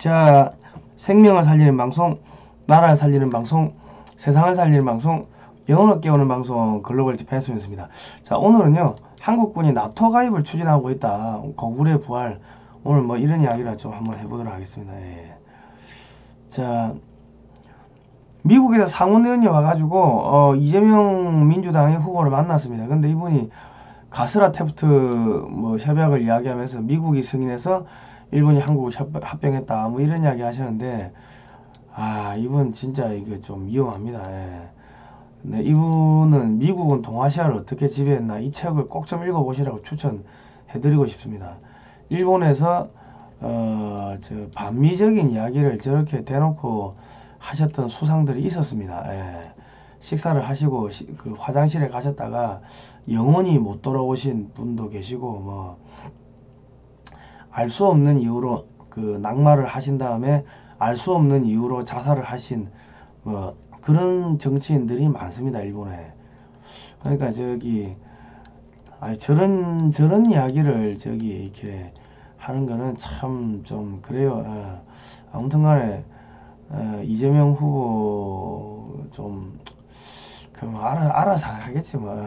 자, 생명을 살리는 방송, 나라를 살리는 방송, 세상을 살리는 방송, 영혼을 깨우는 방송 글로벌 디펜스 뉴스입니다. 자, 오늘은요, 한국군이 나토 가입을 추진하고 있다. 거굴의 부활. 오늘 뭐 이런 이야기를 좀 한번 해보도록 하겠습니다. 예. 자, 미국에서 상원의원이 와가지고 이재명 민주당의 후보를 만났습니다. 근데 이분이 가스라 테프트 뭐 협약을 이야기하면서 미국이 승인해서 일본이 한국을 합병했다 뭐 이런 이야기 하시는데, 이분 진짜 이거 좀 위험합니다. 예. 네, 이분은 미국은 동아시아를 어떻게 지배했나 이 책을 꼭 좀 읽어보시라고 추천해드리고 싶습니다. 일본에서 반미적인 이야기를 저렇게 대놓고 하셨던 수상들이 있었습니다. 예. 식사를 하시고 그 화장실에 가셨다가 영원히 못 돌아오신 분도 계시고, 뭐 알 수 없는 이유로 그 낙마를 하신 다음에 알 수 없는 이유로 자살을 하신 뭐 그런 정치인들이 많습니다, 일본에. 그러니까 저런 이야기를 이렇게 하는 거는 참 좀 그래요. 아무튼간에 이재명 후보 좀 그럼 알아서 하겠지 뭐.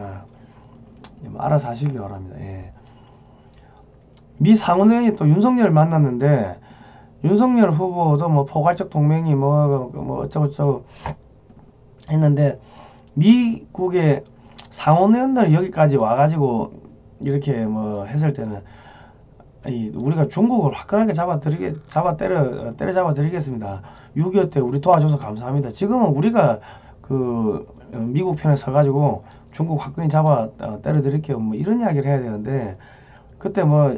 알아서 하시기 바랍니다. 예. 미 상원의원이 또 윤석열을 만났는데, 윤석열 후보도 뭐 포괄적 동맹이 뭐 어쩌고저쩌고 했는데, 미국의 상원의원들이 여기까지 와가지고 이렇게 뭐 했을 때는 우리가 중국을 화끈하게 때려잡아 드리겠습니다. 6.25 때 우리 도와줘서 감사합니다. 지금은 우리가 그 미국 편에 서가지고 중국 화끈히 때려 드릴게요. 뭐 이런 이야기를 해야 되는데, 그때 뭐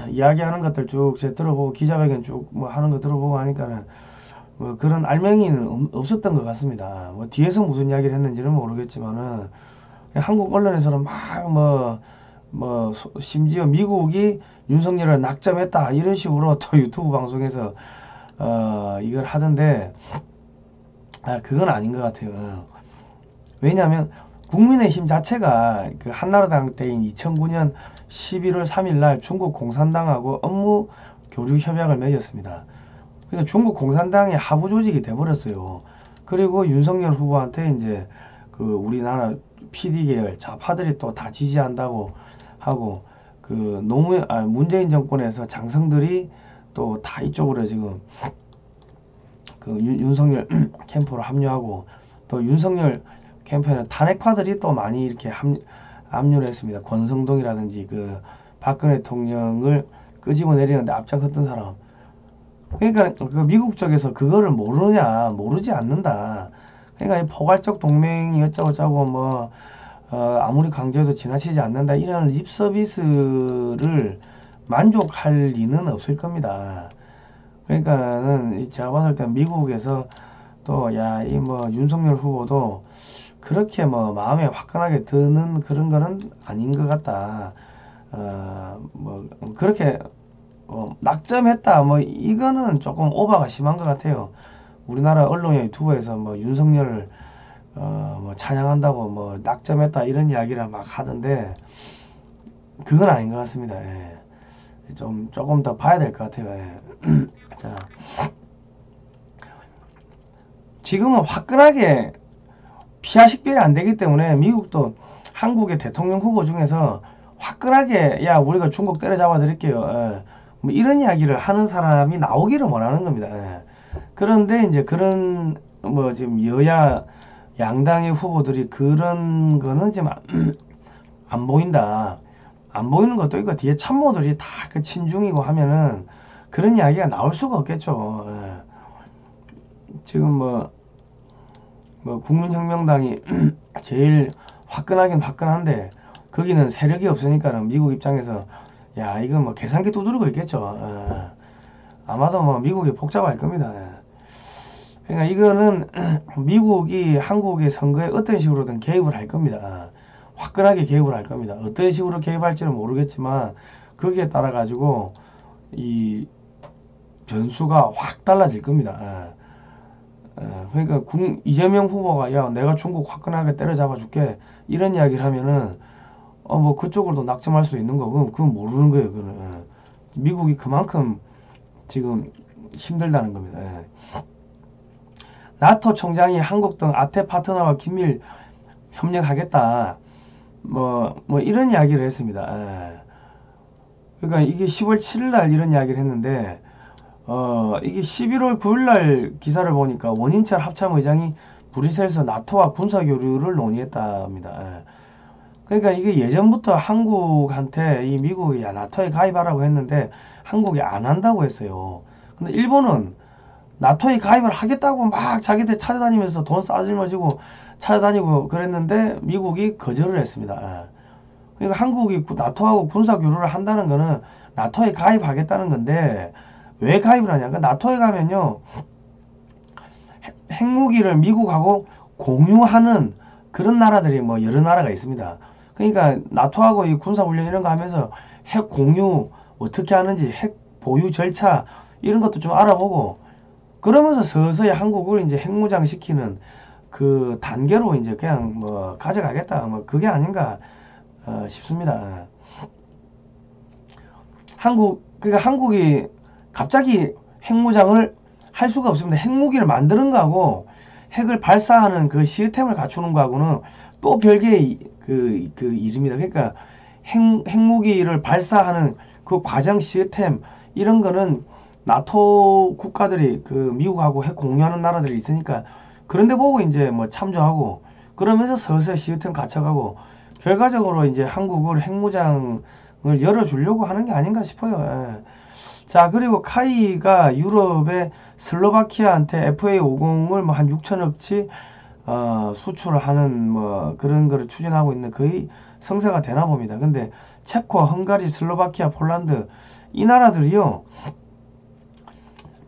이야기하는 것들 쭉 제 들어보고 기자회견 쭉 뭐 하는 거 들어보고 하니까는 뭐 그런 알맹이는 없었던 것 같습니다. 뭐 뒤에서 무슨 이야기를 했는지는 모르겠지만은 한국 언론에서는 심지어 미국이 윤석열을 낙점했다 이런 식으로 또 유튜브 방송에서 이걸 하던데, 그건 아닌 것 같아요. 왜냐하면 국민의힘 자체가 그 한나라당 때인 2009년 11월 3일 날 중국 공산당하고 업무 교류 협약을 맺었습니다. 그래서 중국 공산당의 하부 조직이 돼버렸어요. 그리고 윤석열 후보한테 이제 그 우리나라 PD 계열 좌파들이 또 다 지지한다고 하고, 그 문재인 정권에서 장성들이 또 다 이쪽으로 지금 그 윤석열 캠프로 합류하고, 또 윤석열 캠프에는 탄핵파들이 또 많이 이렇게 합류를 했습니다. 권성동이라든지 그 박근혜 대통령을 끄집어 내리는데 앞장섰던 사람. 그러니까 그 미국 쪽에서 그거를 모르지 않는다. 그러니까 이 포괄적 동맹이 어쩌고저쩌고 뭐 아무리 강조해도 지나치지 않는다 이런 립 서비스를 만족할 리는 없을 겁니다. 그러니까는 제가 봤을 때 미국에서 또 이 뭐 윤석열 후보도 그렇게 뭐 마음에 화끈하게 드는 그런 거는 아닌 것 같다. 뭐 그렇게 낙점했다 뭐 이거는 조금 오바가 심한 것 같아요. 우리나라 언론의 유튜브에서 뭐 윤석열을 뭐 찬양한다고 뭐 낙점했다 이런 이야기를 막 하던데, 그건 아닌 것 같습니다. 예. 조금 더 봐야 될 것 같아요. 예. 자, 지금은 화끈하게 피하 식별이 안 되기 때문에 미국도 한국의 대통령 후보 중에서 화끈하게 우리가 중국 때려잡아 드릴게요. 뭐 이런 이야기를 하는 사람이 나오기를 원하는 겁니다. 그런데 이제 그런 뭐 지금 여야 양당의 후보들이 그런 거는 지금 안 보인다. 안 보이는 것도 있고 뒤에 참모들이 다 그 친중이고 하면은 그런 이야기가 나올 수가 없겠죠. 지금 뭐 국민혁명당이 제일 화끈하긴 화끈한데 거기는 세력이 없으니까는 미국 입장에서 이거 뭐 계산기 두드리고 있겠죠. 아마도 뭐 미국이 복잡할 겁니다. 그러니까 이거는 미국이 한국의 선거에 어떤 식으로든 개입을 할 겁니다. 화끈하게 개입을 할 겁니다. 어떤 식으로 개입할지는 모르겠지만 거기에 따라 가지고 이 변수가 확 달라질 겁니다. 그러니까 이재명 후보가 내가 중국 화끈하게 때려잡아 줄게 이런 이야기를 하면은 뭐 그쪽으로도 낙점할 수도 있는 거고, 그건 모르는 거예요. 그거는 미국이 그만큼 지금 힘들다는 겁니다. 예. 나토 총장이 한국 등 아태 파트너와 긴밀 협력하겠다. 뭐 이런 이야기를 했습니다. 예. 그러니까 이게 10월 7일 날 이런 이야기를 했는데 이게 11월 9일 날 기사를 보니까 원인철 합참의장이 브뤼셀에서 나토와 군사교류를 논의했답니다. 예. 그러니까 이게 예전부터 한국한테 이 미국이 야 나토에 가입하라고 했는데 한국이 안 한다고 했어요. 근데 일본은 나토에 가입을 하겠다고 막 자기들 찾아다니면서 돈 싸질머지고 찾아다니고 그랬는데 미국이 거절을 했습니다. 예. 그러니까 한국이 나토하고 군사교류를 한다는 거는 나토에 가입하겠다는 건데 왜 가입을 하냐? 그러니까 나토에 가면요 핵무기를 미국하고 공유하는 그런 나라들이 뭐 여러 나라가 있습니다. 그러니까 나토하고 이 군사훈련 이런 거 하면서 핵 공유 어떻게 하는지 핵 보유 절차 이런 것도 좀 알아보고 그러면서 서서히 한국을 이제 핵무장 시키는 그 단계로 이제 그냥 뭐 가져가겠다 뭐 그게 아닌가 싶습니다. 그러니까 한국이 갑자기 핵무장을 할 수가 없습니다. 핵무기를 만드는 거하고 핵을 발사하는 그 시스템을 갖추는 거하고는 또 별개의 그 일입니다. 그러니까 핵무기를 발사하는 그 과정 시스템 이런 거는 나토 국가들이 그 미국하고 핵 공유하는 나라들이 있으니까 그런데 보고 이제 뭐 참조하고 그러면서 서서히 시스템 갖춰가고 결과적으로 이제 한국을 핵무장을 열어주려고 하는 게 아닌가 싶어요. 예. 자, 그리고 카이가 유럽의 슬로바키아한테 FA50을 뭐 한 6천억치 수출을 하는 뭐 그런 거를 추진하고 있는 거의 성사가 되나 봅니다. 근데 체코, 헝가리, 슬로바키아, 폴란드 이 나라들이요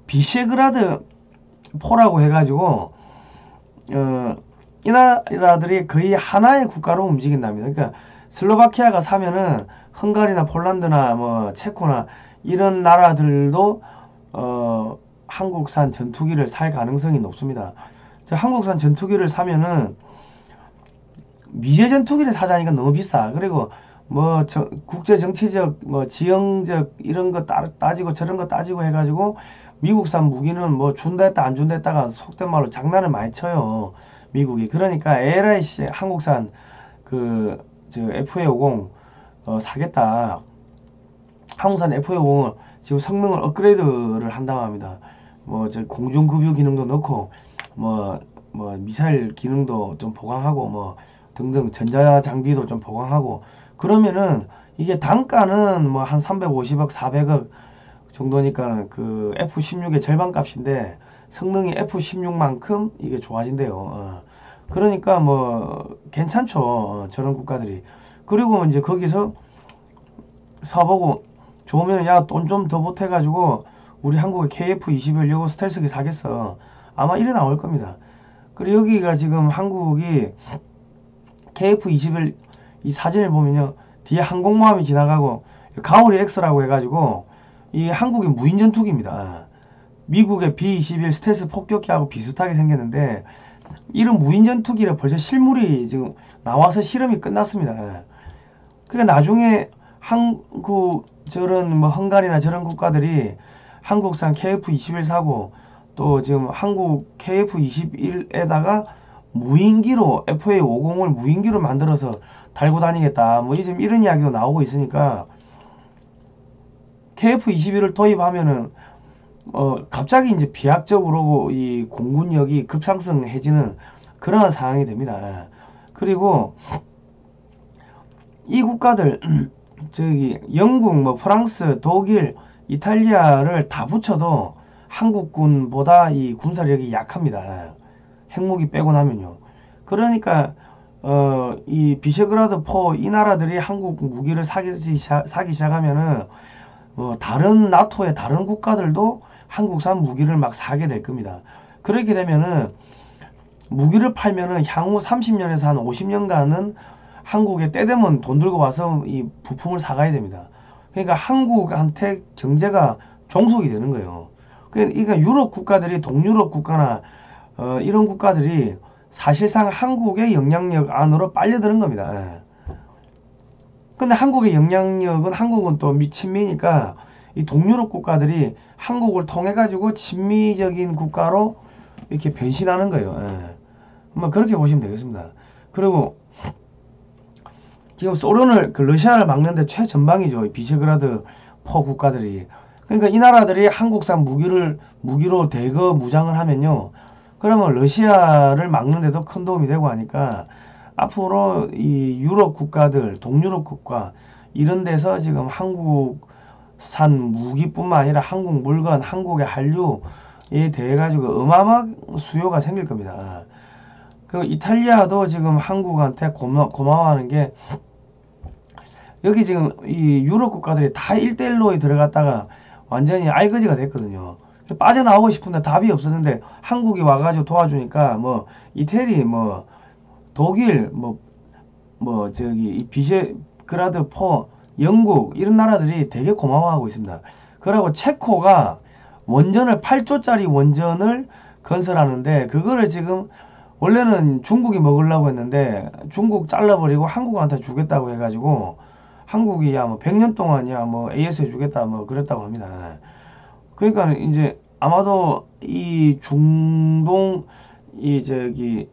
비셰그라드 포라고 해가지고 이 나라들이 거의 하나의 국가로 움직인답니다. 그러니까 슬로바키아가 사면은 헝가리나 폴란드나 뭐 체코나 이런 나라들도 한국산 전투기를 살 가능성이 높습니다. 한국산 전투기를 사면은 미제 전투기를 사자니까 너무 비싸. 그리고 뭐 국제 정치적 뭐 지형적 이런 거 따지고 저런 거 따지고 해가지고 미국산 무기는 뭐 준다 했다 안 준다 했다가 속된 말로 장난을 많이 쳐요. 미국이. 그러니까 LIC 한국산 FA50 사겠다. 한국산 FA50을 지금 성능을 업그레이드를 한다고 합니다. 뭐 공중급유 기능도 넣고 뭐 미사일 기능도 좀 보강하고 뭐 등등 전자장비도 좀 보강하고 그러면은 이게 단가는 뭐 한 350억 400억 정도니까 그 F16의 절반 값인데 성능이 F16만큼 이게 좋아진대요. 그러니까 뭐 괜찮죠. 저런 국가들이. 그리고 이제 거기서 사보고 좋으면 야 돈 좀 더 보태가지고 우리 한국의 KF-21 요거 스텔스기 사겠어. 아마 이래 나올 겁니다. 그리고 여기가 지금 한국이 KF-21 이 사진을 보면요 뒤에 항공모함이 지나가고 가오리 X라고 해가지고 이 한국의 무인 전투기입니다. 미국의 B-21 스텔스 폭격기하고 비슷하게 생겼는데 이런 무인 전투기를 벌써 실물이 지금 나와서 실험이 끝났습니다. 그러니까 나중에 저런 뭐 헝가리나 저런 국가들이 한국산 KF-21 사고 또 지금 한국 KF-21에다가 무인기로 FA50을 무인기로 만들어서 달고 다니겠다. 뭐 지금 이런 이야기도 나오고 있으니까 KF-21을 도입하면은 갑자기 이제 비약적으로 이 공군력이 급상승해지는 그러한 상황이 됩니다. 그리고 이 국가들 저기 영국, 뭐 프랑스, 독일, 이탈리아를 다 붙여도 한국군보다 이 군사력이 약합니다. 핵무기 빼고 나면요. 그러니까 이 비셰그라드 포 이 나라들이 한국 무기를 사기 시작하면은 다른 나토의 다른 국가들도 한국산 무기를 막 사게 될 겁니다. 그렇게 되면은 무기를 팔면은 향후 30년에서 한 50년간은 한국에 때 되면 돈 들고 와서 이 부품을 사가야 됩니다. 그러니까 한국한테 경제가 종속이 되는 거예요. 그러니까 유럽 국가들이 동유럽 국가나 이런 국가들이 사실상 한국의 영향력 안으로 빨려드는 겁니다. 근데 한국의 영향력은 한국은 또 친미니까 이 동유럽 국가들이 한국을 통해 가지고 친미적인 국가로 이렇게 변신하는 거예요. 예. 뭐 그렇게 보시면 되겠습니다. 그리고 지금 소련을 러시아를 막는데 최전방이죠. 비셰그라드 포 국가들이. 그러니까 이 나라들이 한국산 무기로 대거 무장을 하면요. 그러면 러시아를 막는데도 큰 도움이 되고 하니까 앞으로 이 유럽 국가들, 동유럽 국가 이런 데서 지금 한국산 무기뿐만 아니라 한국 물건, 한국의 한류에 대해 가지고 어마어마한 수요가 생길 겁니다. 그 이탈리아도 지금 한국한테 고마워하는 게 여기 지금 이 유럽 국가들이 다 1대1로에 들어갔다가 완전히 알거지가 됐거든요. 빠져나오고 싶은데 답이 없었는데 한국이 와가지고 도와주니까 뭐 이태리 뭐 독일 뭐 저기 이 비셰그라드 포 영국 이런 나라들이 되게 고마워하고 있습니다. 그러고 체코가 원전을 8조짜리 원전을 건설하는데 그거를 지금 원래는 중국이 먹으려고 했는데 중국 잘라버리고 한국한테 주겠다고 해가지고 한국이 야 뭐 100년 동안이야 뭐 AS 해주겠다 뭐 그랬다고 합니다. 그러니까 이제 아마도 이 중동 이 저기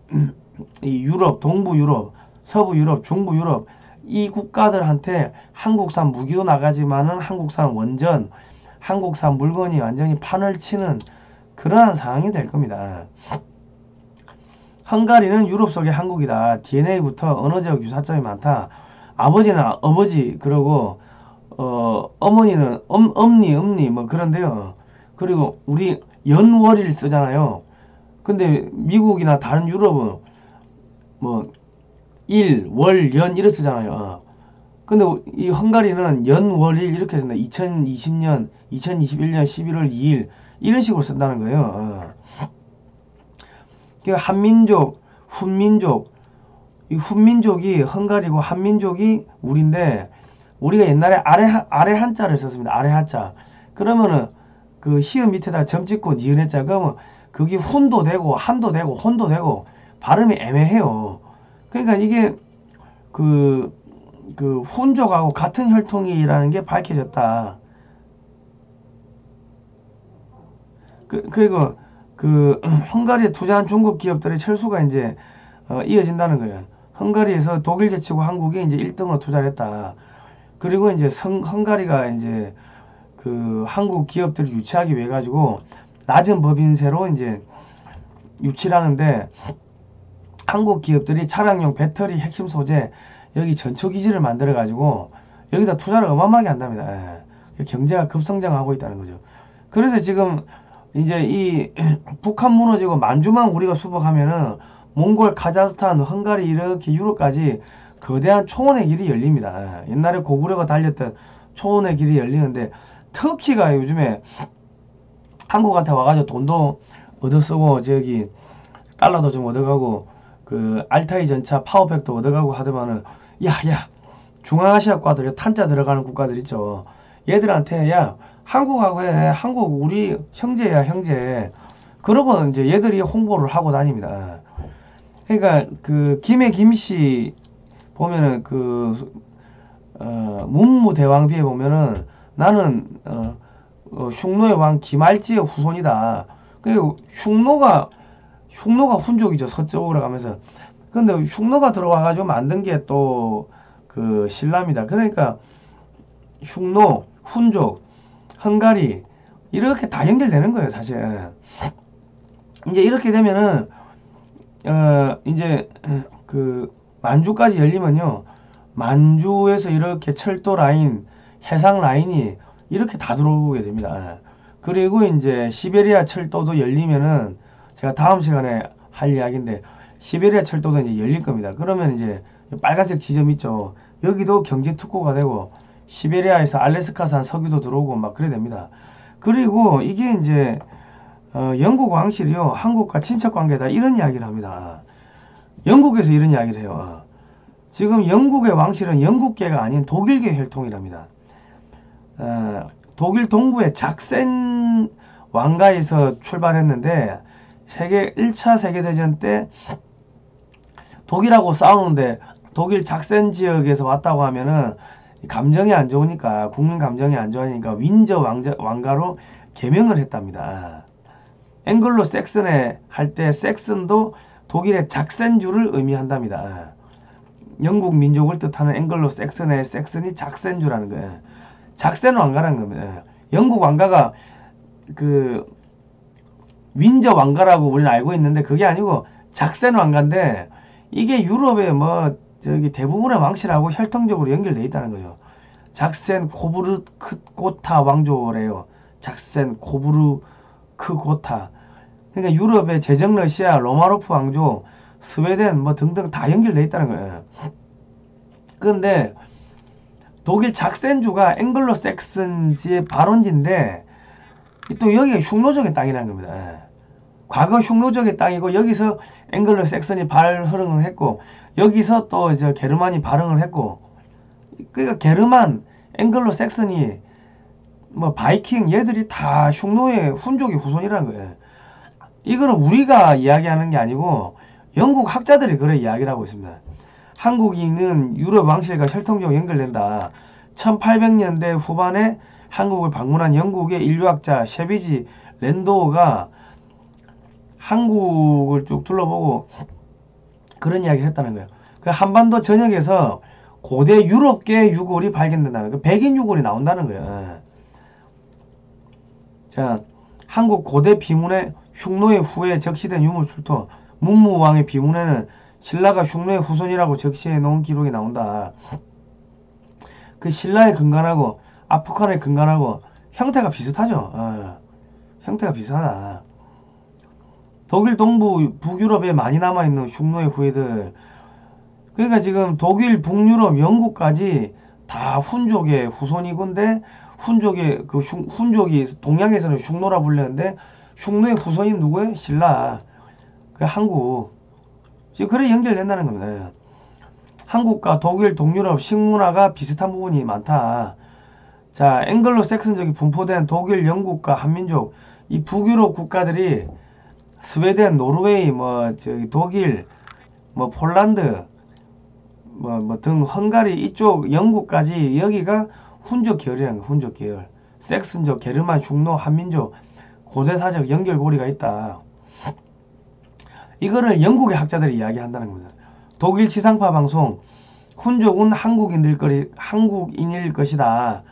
이 유럽, 동부 유럽, 서부 유럽, 중부 유럽 이 국가들한테 한국산 무기도 나가지만은 한국산 원전, 한국산 물건이 완전히 판을 치는 그러한 상황이 될 겁니다. 헝가리는 유럽 속의 한국이다. DNA부터 언어적 유사점이 많다. 아버지는 아버지 그러고 어머니는 엄니 뭐 그런데요. 그리고 우리 연월일 쓰잖아요. 근데 미국이나 다른 유럽은 뭐 일, 월, 연 이렇게 쓰잖아요. 근데 이 헝가리는 연월일 이렇게 쓴다. 2020년, 2021년 11월 2일 이런 식으로 쓴다는 거예요. 그 한민족, 훈민족, 이 훈민족이 헝가리고 한민족이 우리인데 우리가 옛날에 아래 한자를 썼습니다. 아래 한자. 그러면은 그 시음 밑에다 점 찍고 니은 해자 그러면 그게 훈도 되고 한도 되고 혼도 되고 발음이 애매해요. 그러니까 이게 그 훈족하고 같은 혈통이라는 게 밝혀졌다. 그리고 헝가리에 투자한 중국 기업들의 철수가 이제 이어진다는 거예요. 헝가리에서 독일 제치고 한국이 이제 1등으로 투자를 했다. 그리고 이제 헝가리가 이제 그 한국 기업들을 유치하기 위해 가지고 낮은 법인세로 이제 유치를 하는데 한국 기업들이 차량용 배터리 핵심 소재 여기 전초기지를 만들어 가지고 여기다 투자를 어마어마하게 한답니다. 경제가 급성장하고 있다는 거죠. 그래서 지금 이제 이 북한 무너지고 만주만 우리가 수복하면은 몽골, 카자흐스탄, 헝가리 이렇게 유럽까지 거대한 초원의 길이 열립니다. 옛날에 고구려가 달렸던 초원의 길이 열리는데 터키가 요즘에 한국한테 와가지고 돈도 얻어쓰고 저기 달러도 좀 얻어가고 그 알타이 전차 파워팩도 얻어가고 하더만은 야 중앙아시아과들 탄자 들어가는 국가들 있죠. 얘들한테 야 한국하고 해. 한국 우리 형제야 형제. 그러고 이제 얘들이 홍보를 하고 다닙니다. 그러니까 그 김해 김씨 보면은 문무대왕비에 보면은 나는 흉노의 왕 김알지의 후손이다. 그리고 흉노가 훈족이죠. 서쪽으로 가면서. 근데 흉노가 들어와가지고 만든 게 또 그 신라입니다. 그러니까 흉노, 훈족, 헝가리 이렇게 다 연결되는 거예요, 사실. 이제 이렇게 되면은 이제 그 만주까지 열리면요. 만주에서 이렇게 철도 라인, 해상 라인이 이렇게 다 들어오게 됩니다. 그리고 이제 시베리아 철도도 열리면은 제가 다음 시간에 할 이야기인데 시베리아 철도도 이제 열릴 겁니다. 그러면 이제 빨간색 지점 있죠. 여기도 경제 특구가 되고 시베리아에서 알래스카산 석유도 들어오고 막 그래 됩니다. 그리고 이게 이제 영국 왕실이요. 한국과 친척 관계다 이런 이야기를 합니다. 영국에서 이런 이야기를 해요. 지금 영국의 왕실은 영국계가 아닌 독일계 혈통이랍니다. 독일 동부의 작센 왕가에서 출발했는데 1차 세계대전 때 독일하고 싸우는데 독일 작센 지역에서 왔다고 하면은 감정이 안 좋으니까, 국민 감정이 안 좋으니까 윈저 왕가로 개명을 했답니다. 앵글로 섹슨에 할 때 섹슨도 독일의 작센주를 의미한답니다. 영국 민족을 뜻하는 앵글로 섹슨의 섹슨이 작센주라는 거예요. 작센 왕가라는 겁니다. 영국 왕가가 그 윈저 왕가라고 우리는 알고 있는데 그게 아니고 작센 왕가인데 이게 유럽의 뭐 저기 대부분의 왕실하고 혈통적으로 연결되어 있다는 거죠. 작센 코부르크고타 왕조래요. 작센 코부르크고타. 그러니까 유럽의 제정 러시아, 로마노프 왕조, 스웨덴 뭐 등등 다 연결되어 있다는 거예요. 그런데 독일 작센주가 앵글로 섹슨지의 발원지인데 또 여기가 흉노족의 땅이라는 겁니다. 과거 흉노족의 땅이고 여기서 앵글로 섹슨이 발흥을 했고 여기서 또 이제 게르만이 발흥을 했고 그러니까 게르만, 앵글로 섹슨이 뭐 바이킹 얘들이 다 흉노의 훈족의 후손이라는 거예요. 이거는 우리가 이야기하는 게 아니고 영국 학자들이 그래 이야기를 하고 있습니다. 한국인은 유럽 왕실과 혈통적으로 연결된다. 1800년대 후반에 한국을 방문한 영국의 인류학자 셰비지 랜도우가 한국을 쭉 둘러보고 그런 이야기를 했다는 거예요. 그 한반도 전역에서 고대 유럽계 유골이 발견된다는 거예요. 백인 유골이 나온다는 거예요. 자, 한국 고대 비문의 흉노의 후에 적시된 유물 출토. 문무왕의 비문에는 신라가 흉노의 후손이라고 적시해 놓은 기록이 나온다. 그 신라에 근간하고 아프칸에 근간하고 형태가 비슷하죠. 형태가 비슷하다. 독일 동부 북유럽에 많이 남아있는 흉노의 후예들. 그러니까 지금 독일, 북유럽, 영국까지 다 훈족의 후손이건데 훈족의 그 훈족이 동양에서는 흉노라 불렸는데 흉노의 후손이 누구예요? 신라. 그 한국. 지금 그래 연결된다는 겁니다. 한국과 독일, 동유럽 식문화가 비슷한 부분이 많다. 자, 앵글로 섹슨족이 분포된 독일, 영국과 한민족 이 북유럽 국가들이 스웨덴, 노르웨이, 뭐 저기 독일, 뭐 폴란드, 뭐 등 헝가리 이쪽 영국까지 여기가 훈족 계열이라는 거예요. 훈족 계열. 섹슨족, 게르만, 흉노, 한민족 고대사적 연결고리가 있다. 이거를 영국의 학자들이 이야기한다는 겁니다. 독일 지상파 방송 훈족은 한국인일 것이다.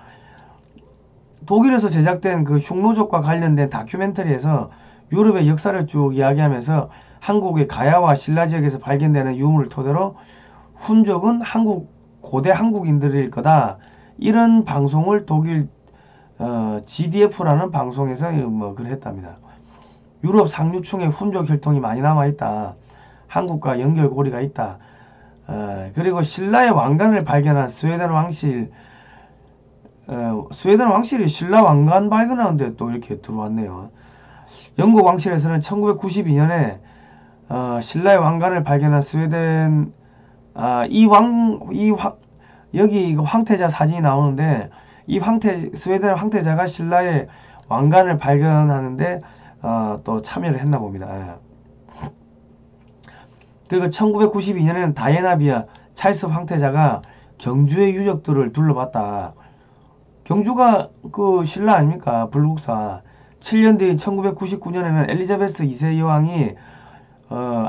독일에서 제작된 그 흉노족과 관련된 다큐멘터리에서 유럽의 역사를 쭉 이야기하면서 한국의 가야와 신라 지역에서 발견되는 유물을 토대로 훈족은 고대 한국인들일 거다. 이런 방송을 독일 GDF라는 방송에서 뭐 그랬답니다. 유럽 상류층에 훈족 혈통이 많이 남아있다. 한국과 연결고리가 있다. 그리고 신라의 왕관을 발견한 스웨덴 왕실 스웨덴 왕실이 신라 왕관 발견하는데 또 이렇게 들어왔네요. 영국 왕실에서는 1992년에 신라의 왕관을 발견한 스웨덴 여기 황태자 사진이 나오는데 이 스웨덴 황태자가 신라의 왕관을 발견하는데 또 참여를 했나 봅니다. 그리고 1992년에는 다이애나 찰스 황태자가 경주의 유적들을 둘러봤다. 경주가 그 신라 아닙니까? 불국사. 7년 뒤인 1999년에는 엘리자베스 2세 여왕이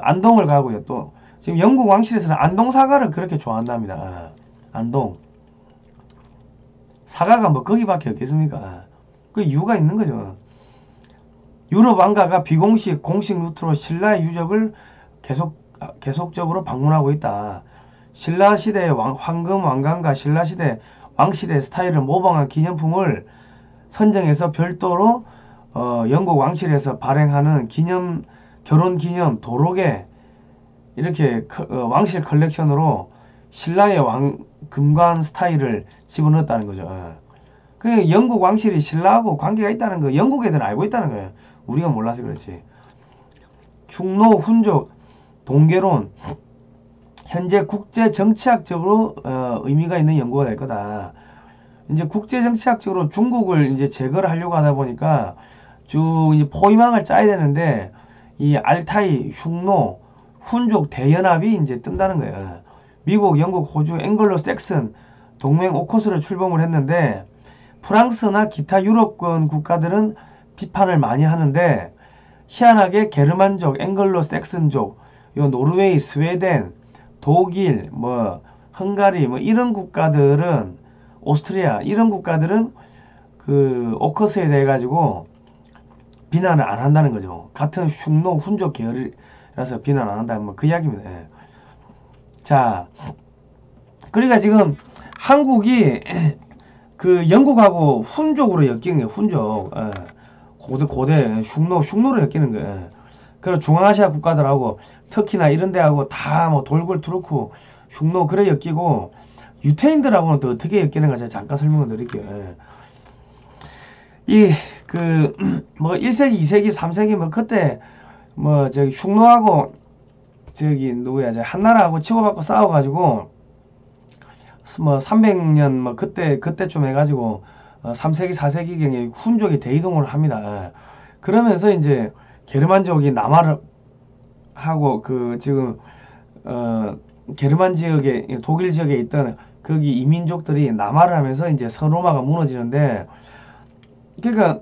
안동을 가고요. 또 지금 영국 왕실에서는 안동 사과를 그렇게 좋아한답니다. 안동 사과가 뭐 거기밖에 없겠습니까? 그 이유가 있는 거죠. 유럽 왕가가 비공식 공식 루트로 신라의 유적을 계속적으로 방문하고 있다. 신라 시대의 황금 왕관과 신라 시대 왕실의 스타일을 모방한 기념품을 선정해서 별도로 영국 왕실에서 발행하는 결혼 기념 도록에 이렇게 왕실 컬렉션으로 신라의 금관 스타일을 집어넣었다는 거죠. 그 영국 왕실이 신라하고 관계가 있다는 거 영국 애들은 알고 있다는 거예요. 우리가 몰라서 그렇지. 흉노, 훈족, 동계론 현재 국제 정치학적으로 의미가 있는 연구가 될 거다. 이제 국제 정치학적으로 중국을 이제 제거를 하려고 하다 보니까 쭉 이제 포위망을 짜야 되는데 이 알타이, 흉노, 훈족 대연합이 이제 뜬다는 거예요. 미국, 영국, 호주, 앵글로 섹슨 동맹 오커스로 출범을 했는데 프랑스나 기타 유럽권 국가들은 비판을 많이 하는데 희한하게 게르만족, 앵글로 섹슨족, 요 노르웨이, 스웨덴, 독일, 뭐 헝가리 뭐 이런 국가들은 오스트리아 이런 국가들은 그 오커스에 대해 가지고 비난을 안 한다는 거죠. 같은 흉노 훈족 계열이라서 비난 안 한다. 뭐 그 이야기입니다. 예. 자, 그러니까 지금 한국이 그 영국하고 훈족으로 엮이는 거예요. 훈족. 예. 고대 흉노로 엮이는 거예요. 예. 그리고 중앙아시아 국가들하고 터키나 이런 데하고 다 뭐 돌골 투르크 흉노 그래 엮이고 유태인들하고는 또 어떻게 엮이는가 제가 잠깐 설명을 드릴게요. 예. 이 그 뭐 1세기, 2세기, 3세기 뭐 그때 뭐 저기 흉노하고 저기 누구야 저 한나라하고 치고받고 싸워가지고 뭐 300년 뭐 그때쯤 해가지고 3세기 4세기경에 훈족이 대이동을 합니다. 그러면서 이제 게르만족이 남하를 하고 그 지금 게르만 지역에 독일 지역에 있던 거기 이민족들이 남하를 하면서 이제 서로마가 무너지는데 그러니까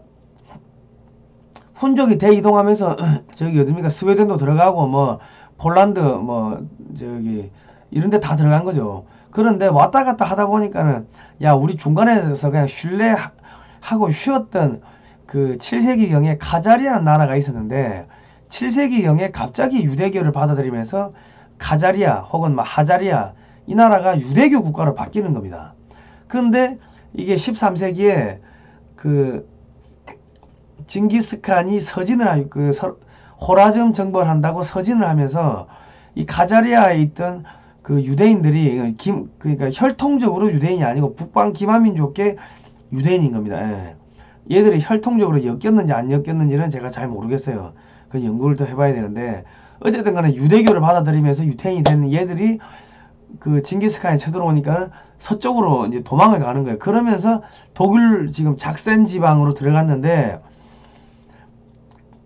훈족이 대이동하면서 저기 어딥니까 스웨덴도 들어가고 뭐 폴란드 뭐 저기 이런 데 다 들어간 거죠. 그런데 왔다 갔다 하다 보니까는 야 우리 중간에서 그냥 쉴래하고 쉬었던 그 7세기경에 카자리아라는 나라가 있었는데 7세기경에 갑자기 유대교를 받아들이면서 카자리아 혹은 막 하자리아 이 나라가 유대교 국가로 바뀌는 겁니다. 그런데 이게 13세기에 그 징기스칸이 서진을 그 호라즘 정벌한다고 서진을 하면서 이 카자리아에 있던 그 유대인들이 그러니까 혈통적으로 유대인이 아니고 북방 기마민족계 유대인인 겁니다. 예. 얘들이 혈통적으로 엮였는지 안 엮였는지는 제가 잘 모르겠어요. 그 연구를 더 해봐야 되는데 어쨌든 간에 유대교를 받아들이면서 유태인이 되는 얘들이 그 징기스칸이 쳐들어오니까 서쪽으로 이제 도망을 가는 거예요. 그러면서 독일 지금 작센 지방으로 들어갔는데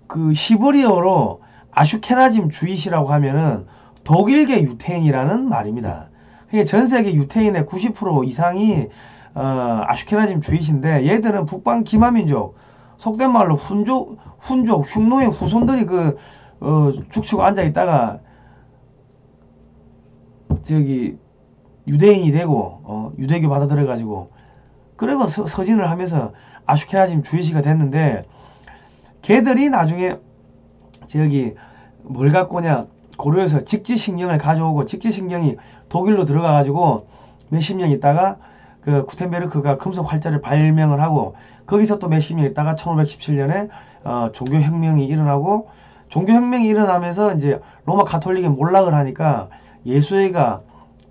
그 히브리어로 아슈케나즘 주이시라고 하면은 독일계 유태인이라는 말입니다. 그러니까 전 세계 유태인의 90% 이상이 아슈케나즘 주이신데 얘들은 북방 기마민족 속된 말로 훈족, 흉노의 후손들이 죽치고 앉아 있다가 저기 유대인이 되고 유대교 받아들여 가지고 그리고 서진을 하면서 아슈케나즘 주이시가 됐는데 걔들이 나중에 저기 뭘 갖고 오냐 고려에서 직지신경을 가져오고 직지신경이 독일로 들어가 가지고 몇십 년 있다가 그 구텐베르크가 금속 활자를 발명을 하고 거기서 또 몇십 년 있다가 1517년에 종교혁명이 일어나고 종교혁명이 일어나면서 이제 로마 가톨릭이 몰락을 하니까 예수회가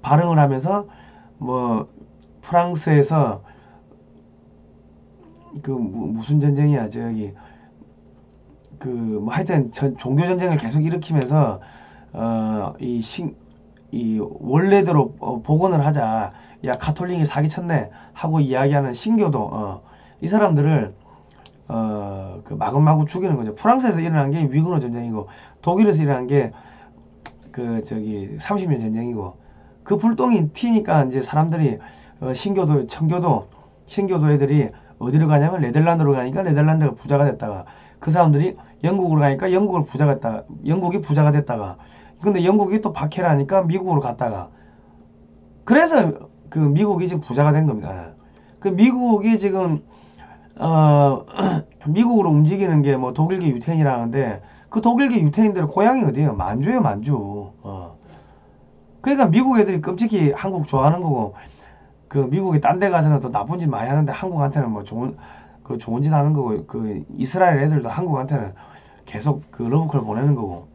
발흥을 하면서 뭐 프랑스에서 그 무슨 전쟁이야 저기 그 뭐 하여튼 종교 전쟁을 계속 일으키면서 이 원래대로 복원을 하자. 야 가톨릭이 사기쳤네 하고 이야기하는 신교도 이 사람들을 그 마구마구 죽이는 거죠. 프랑스에서 일어난 게 위그너 전쟁이고 독일에서 일어난 게 그 저기 30년 전쟁이고 그 불똥이 튀니까 이제 사람들이 신교도 신교도 애들이 어디로 가냐면 네덜란드로 가니까 네덜란드가 부자가 됐다가 그 사람들이 영국으로 가니까 영국이 부자가 됐다가 근데 영국이 또 박해를 하니까 미국으로 갔다가 그래서 그 미국이 지금 부자가 된 겁니다. 그 미국이 지금 미국으로 움직이는 게 뭐 독일계 유태인이라는데 그 독일계 유태인들 고향이 어디예요? 만주예요, 만주. 그러니까 미국 애들이 끔찍히 한국 좋아하는 거고 그 미국이 딴 데 가서는 또 나쁜 짓 많이 하는데 한국한테는 뭐 좋은 짓 하는 거고 그 이스라엘 애들도 한국한테는 계속 그 러브콜 보내는 거고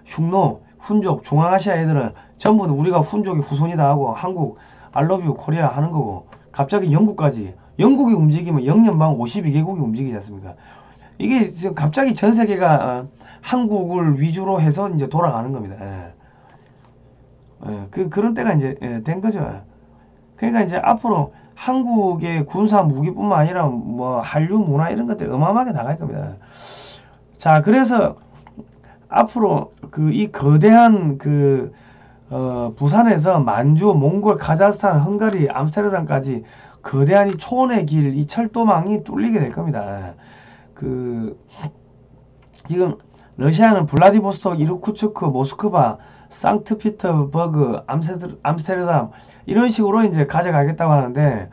흉노, 훈족, 중앙아시아 애들은 전부 우리가 훈족이 후손이다 하고 한국 알러뷰 코리아 하는 거고 갑자기 영국까지 영국이 움직이면 영연방 52개국이 움직이지 않습니까? 이게 지금 갑자기 전 세계가 한국을 위주로 해서 이제 돌아가는 겁니다. 그런 때가 이제 된 거죠. 그러니까 이제 앞으로 한국의 군사 무기뿐만 아니라 뭐 한류 문화 이런 것들 어마어마하게 나갈 겁니다. 자, 그래서 앞으로 이 거대한 부산에서 만주, 몽골, 카자흐스탄, 헝가리, 암스테르담까지 거대한 이 초원의 길, 이 철도망이 뚫리게 될 겁니다. 그 지금 러시아는 블라디보스토크, 이르쿠츠크, 모스크바, 상트피터버그, 암스테르담 이런 식으로 이제 가져가겠다고 하는데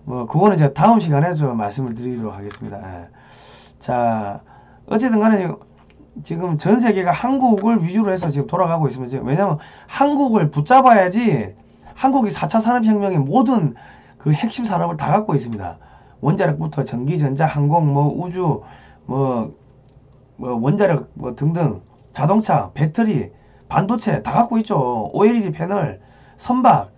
뭐 그거는 제가 다음 시간에 좀 말씀을 드리도록 하겠습니다. 예. 자, 어쨌든 간에 지금 전 세계가 한국을 위주로 해서 지금 돌아가고 있습니다. 지금 왜냐하면 한국을 붙잡아야지 한국이 4차 산업혁명의 모든 그 핵심 산업을 다 갖고 있습니다. 원자력부터 전기, 전자, 항공, 뭐 우주, 뭐 원자력 뭐 등등 자동차, 배터리, 반도체 다 갖고 있죠. OLED 패널, 선박.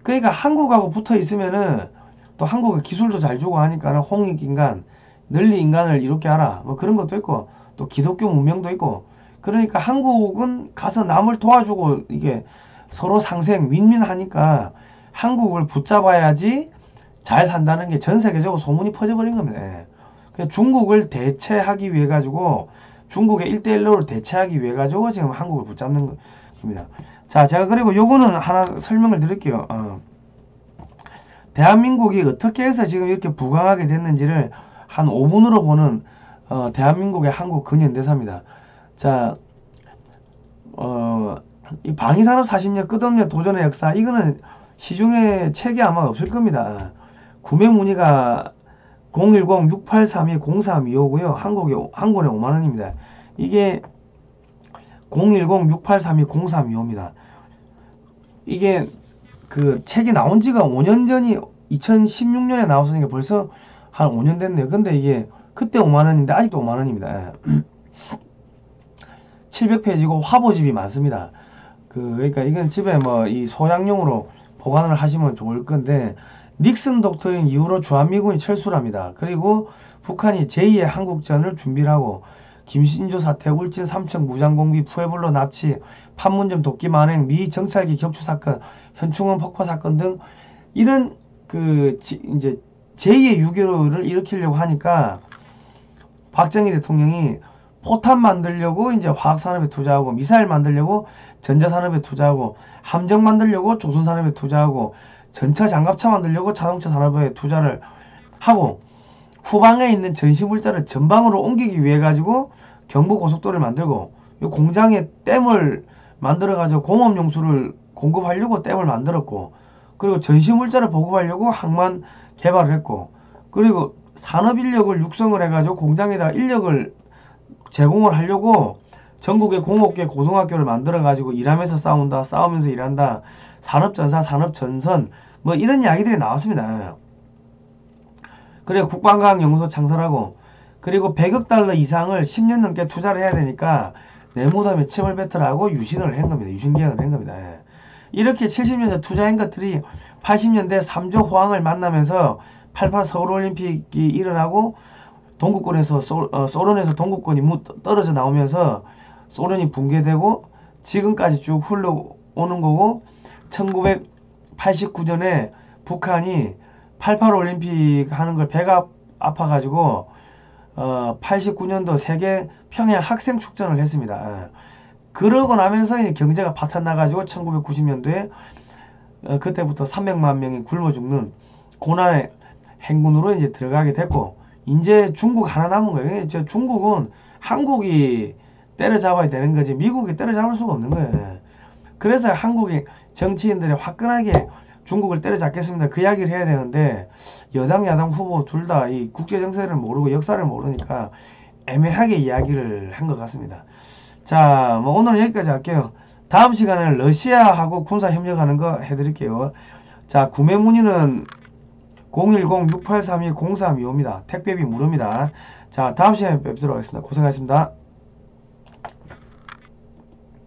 그러니까 한국하고 붙어 있으면은 또 한국의 기술도 잘 주고 하니까는 홍익인간, 널리 인간을 이롭게 하라. 뭐 그런 것도 있고 또 기독교 문명도 있고 그러니까 한국은 가서 남을 도와주고 이게 서로 상생 윈윈하니까 한국을 붙잡아야지 잘 산다는 게 전 세계적으로 소문이 퍼져버린 겁니다. 예. 중국을 대체하기 위해 가지고 중국의 1대1로 대체하기 위해 가지고 지금 한국을 붙잡는 겁니다. 자, 제가 그리고 요거는 하나 설명을 드릴게요. 대한민국이 어떻게 해서 지금 이렇게 부강하게 됐는지를 한 5분으로 보는 대한민국의 한국 근현대사입니다. 자, 이 방위산업 40년 끝없는 도전의 역사 이거는 시중에 책이 아마 없을 겁니다. 구매 문의가 010-6832-0325고요. 한권에 5만원입니다. 이게 010-6832-0325입니다. 이게 그 책이 나온 지가 5년 전이 2016년에 나왔으니까 벌써 한 5년 됐네요. 근데 이게 그때 5만원인데 아직도 5만원입니다. 700페이지고 화보집이 많습니다. 그러니까 이건 집에 뭐 이 소장용으로 보관을 하시면 좋을 건데 닉슨 독트린 이후로 주한미군이 철수합니다. 그리고 북한이 제2의 한국전을 준비를 하고 김신조 사태, 울진 삼척 무장공비, 푸에블로 납치, 판문점 도끼 만행, 미 정찰기 격추 사건, 현충원 폭파 사건 등 이런 그 이제 제2의 6.15를 일으키려고 하니까 박정희 대통령이 포탄 만들려고 이제 화학산업에 투자하고 미사일 만들려고 전자산업에 투자하고 함정 만들려고 조선산업에 투자하고 전차 장갑차 만들려고 자동차 산업에 투자를 하고 후방에 있는 전시물자를 전방으로 옮기기 위해 가지고 경부고속도로를 만들고 이 공장에 댐을 만들어 가지고 공업용수를 공급하려고 댐을 만들었고 그리고 전시물자를 보급하려고 항만 개발을 했고 그리고 산업인력을 육성을 해가지고 공장에다가 인력을 제공을 하려고 전국의 공업계 고등학교를 만들어 가지고 일하면서 싸운다, 싸우면서 일한다, 산업전사, 산업전선 뭐 이런 이야기들이 나왔습니다. 그리고 국방과학연구소 창설하고 그리고 100억 달러 이상을 10년 넘게 투자를 해야 되니까 내무담에 침을 뱉으라고 유신을 한 겁니다. 유신기한을 한 겁니다. 이렇게 70년대 투자한 것들이 80년대 3조 호황을 만나면서 88 서울올림픽이 일어나고 동구권에서 소련에서 동구권이 떨어져 나오면서 소련이 붕괴되고 지금까지 쭉 흘러오는 거고 1989년에 북한이 88 올림픽 하는 걸 배가 아파가지고 89년도 세계 평양 학생 축전을 했습니다. 그러고 나면서 경제가 파탄 나가지고 1990년도에 그때부터 300만 명이 굶어 죽는 고난의 행군으로 이제 들어가게 됐고 이제 중국 하나 남은 거예요. 중국은 한국이 때려잡아야 되는 거지 미국이 때려잡을 수가 없는 거예요. 그래서 한국이 정치인들이 화끈하게 중국을 때려잡겠습니다. 그 이야기를 해야 되는데 여당 야당 후보 둘 다 이 국제 정세를 모르고 역사를 모르니까 애매하게 이야기를 한 것 같습니다. 자, 뭐 오늘은 여기까지 할게요. 다음 시간에는 러시아하고 군사 협력하는 거 해드릴게요. 자, 구매 문의는 010-6832-0325입니다. 택배비 무료입니다. 자, 다음 시간에 뵙도록 하겠습니다. 고생하셨습니다.